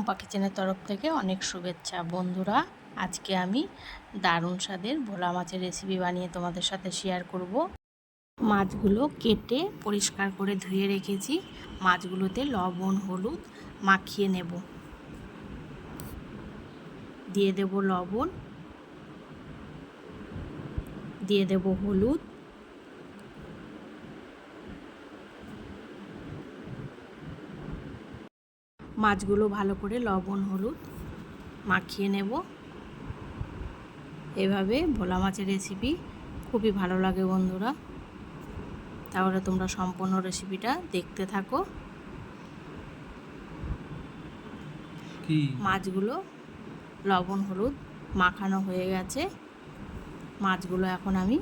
পম্পা কিচেনের তরফ থেকে অনেক শুভেচ্ছা। বন্ধুরা, আজকে আমি দারুণ স্বাদের ভোলা মাছের রেসিপি বানিয়ে তোমাদের সাথে শেয়ার করব। মাছগুলো কেটে পরিষ্কার করে ধুয়ে রেখেছি। মাছগুলোতে লবণ হলুদ মাখিয়ে নেব। দিয়ে দেব লবণ, দিয়ে দেব হলুদ, মাছগুলো ভালো করে লবণ হলুদ মাখিয়ে নেব। এভাবে ভোলা মাছের রেসিপি খুবই ভালো লাগে বন্ধুরা। তাহলে তোমরা সম্পূর্ণ রেসিপিটা দেখতে থাকো। মাছগুলো লবণ হলুদ মাখানো হয়ে গেছে। মাছগুলো এখন আমি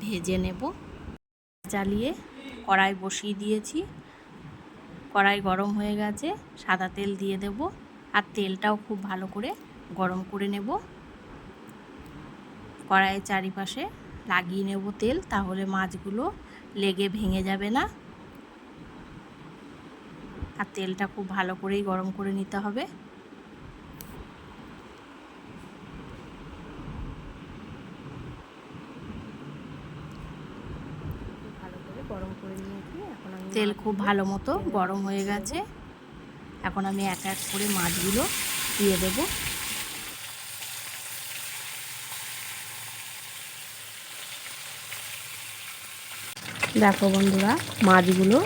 ভেজে নেব। জ্বালিয়ে কড়াই বসিয়ে দিয়েছি। কড়াই গরম হয়ে গেছে, সাদা তেল দিয়ে দেব। আর তেলটাও খুব ভালো করে গরম করে নেব। কড়াইয়ের চারিপাশে লাগিয়ে নেব তেল, তাহলে মাছগুলো লেগে ভেঙে যাবে না। আর তেলটা খুব ভালো করেই গরম করে নিতে হবে। তেল খুব ভালো মতো গরম হয়ে গেছে। এখন আমি এক এক করে মাছগুলো দিয়ে দেব। দেখো বন্ধুরা, মাছগুলো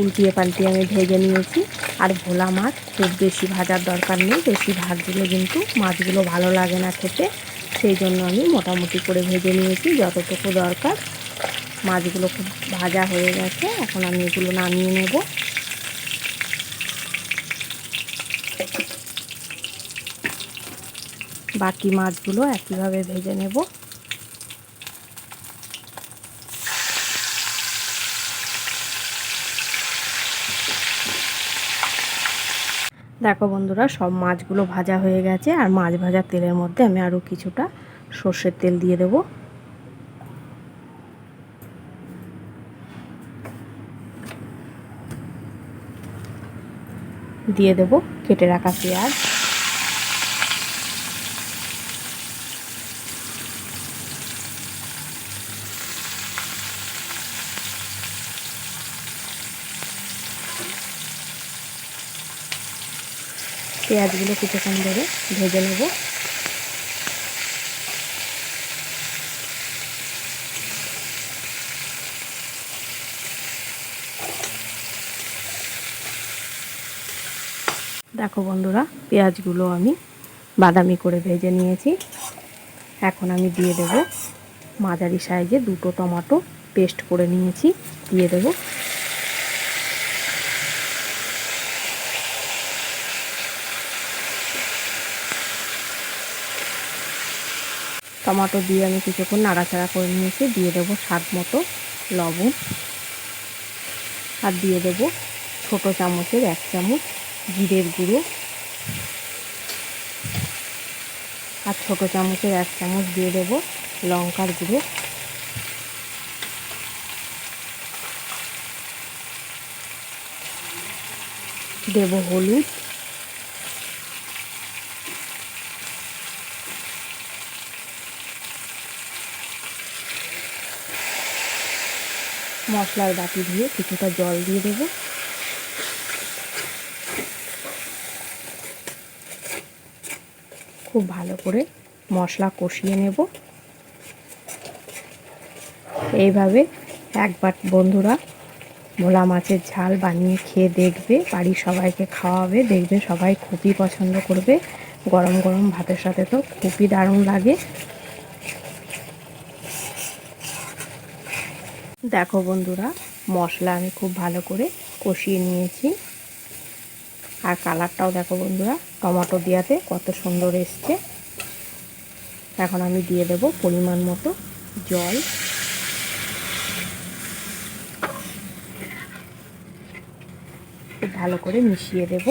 উল্টিয়ে পাল্টিয়ে আমি ভেজে নিয়েছি। আর ভোলা মাছ খুব বেশি ভাজার দরকার নেই, বেশি ভাজলে কিন্তু মাছগুলো ভালো লাগে না খেতে। সেই জন্য আমি মোটামুটি করে ভেজে নিয়েছি যতটুকু দরকার। মাছগুলো খুব ভাজা হয়ে গেছে, এখন আমি এগুলো নামিয়ে নেব। বাকি মাছগুলো একইভাবে ভেজে নেব। দেখো বন্ধুরা, সব মাছগুলো ভাজা হয়ে গেছে। আর মাছ ভাজার তেলের মধ্যে আমি আরও কিছুটা সর্ষের তেল দিয়ে দেব। দিয়ে দেব কেটে রাখা পেঁয়াজ, পেঁয়াজগুলো কিছুক্ষণ ধরে ভেজে নেব। দেখো বন্ধুরা, পেঁয়াজগুলো আমি বাদামি করে ভেজে নিয়েছি। এখন আমি দিয়ে দেব মাঝারি সাইজে দুটো টমেটো পেস্ট করে নিয়েছি, দিয়ে দেব। টমেটো দিয়ে আমি কিছুক্ষণ নাড়াচাড়া করে নিয়েছি। দিয়ে দেব স্বাদ মতো লবণ। আর দিয়ে দেব ছোটো চামচের 1 চামচ জিরের গুঁড়ো। আর ছোটো চামচের 1 চামচ দিয়ে দেব লঙ্কার গুঁড়ো। দেব হলুদ। মশলার বাটি দিয়ে কিছুটা জল দিয়ে দেব। খুব ভালো করে মশলা কষিয়ে নেব। এইভাবে একবার বন্ধুরা ভোলা মাছের ঝাল বানিয়ে খেয়ে দেখবে, বাড়ির সবাইকে খাওয়াবে, দেখবে সবাই খুবই পছন্দ করবে। গরম গরম ভাতের সাথে তো খুবই দারুণ লাগে। দেখো বন্ধুরা, মশলা আমি খুব ভালো করে কষিয়ে নিয়েছি। আর কালারটাও দেখো বন্ধুরা, টমেটো দেওয়াতে কত সুন্দর এসছে। এখন আমি দিয়ে দেব পরিমাণ মতো জল। খুব ভালো করে মিশিয়ে দেব।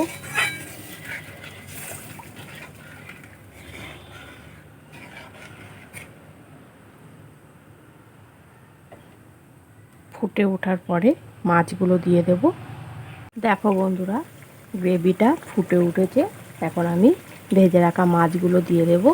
ফুটে ওঠার পরে মাছগুলো দিয়ে দেব। দেখো বন্ধুরা, গ্রেভিটা ফুটে উঠেছে, এখন আমি ভেজে রাখা মাছগুলো দিয়ে দেব।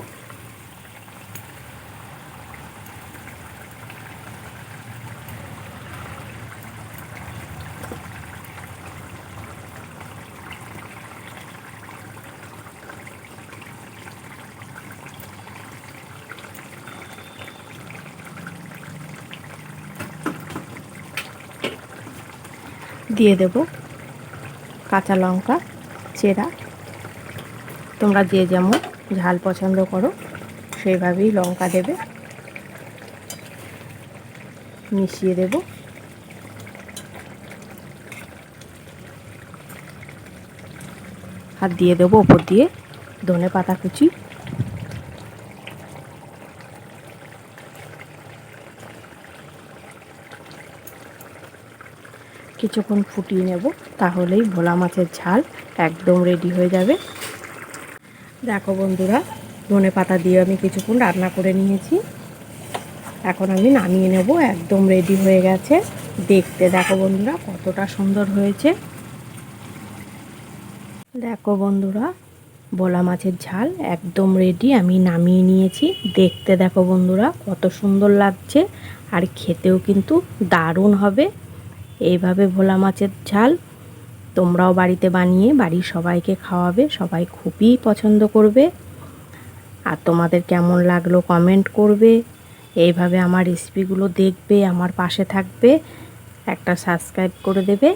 দিয়ে দেব কাঁচা লঙ্কা চেরা। তোমরা যে যেমন ঝাল পছন্দ করো সেইভাবেই লঙ্কা দেবে। মিশিয়ে দেব। আর দিয়ে দেবো ওপর দিয়ে ধনে পাতা কুচি। কিছুক্ষণ ফুটিয়ে নেব, তাহলেই ভোলা মাছের ঝাল একদম রেডি হয়ে যাবে। দেখো বন্ধুরা, ধনে পাতা দিয়ে আমি কিছুক্ষণ রান্না করে নিয়েছি। এখন আমি নামিয়ে নেব, একদম রেডি হয়ে গেছে। দেখতে দেখো বন্ধুরা কতটা সুন্দর হয়েছে। দেখো বন্ধুরা, ভোলা মাছের ঝাল একদম রেডি, আমি নামিয়ে নিয়েছি। দেখতে দেখো বন্ধুরা কত সুন্দর লাগছে, আর খেতেও কিন্তু দারুণ হবে। এইভাবে ভোলা মাছের ঝাল তোমরাও বাড়িতে বানিয়ে বাড়ির সবাইকে খাওয়াবে, সবাই খুবই পছন্দ করবে। আর তোমাদের কেমন লাগলো কমেন্ট করবে। এইভাবে আমার রেসিপিগুলো দেখবে, আমার পাশে থাকবে, একটা সাবস্ক্রাইব করে দেবে।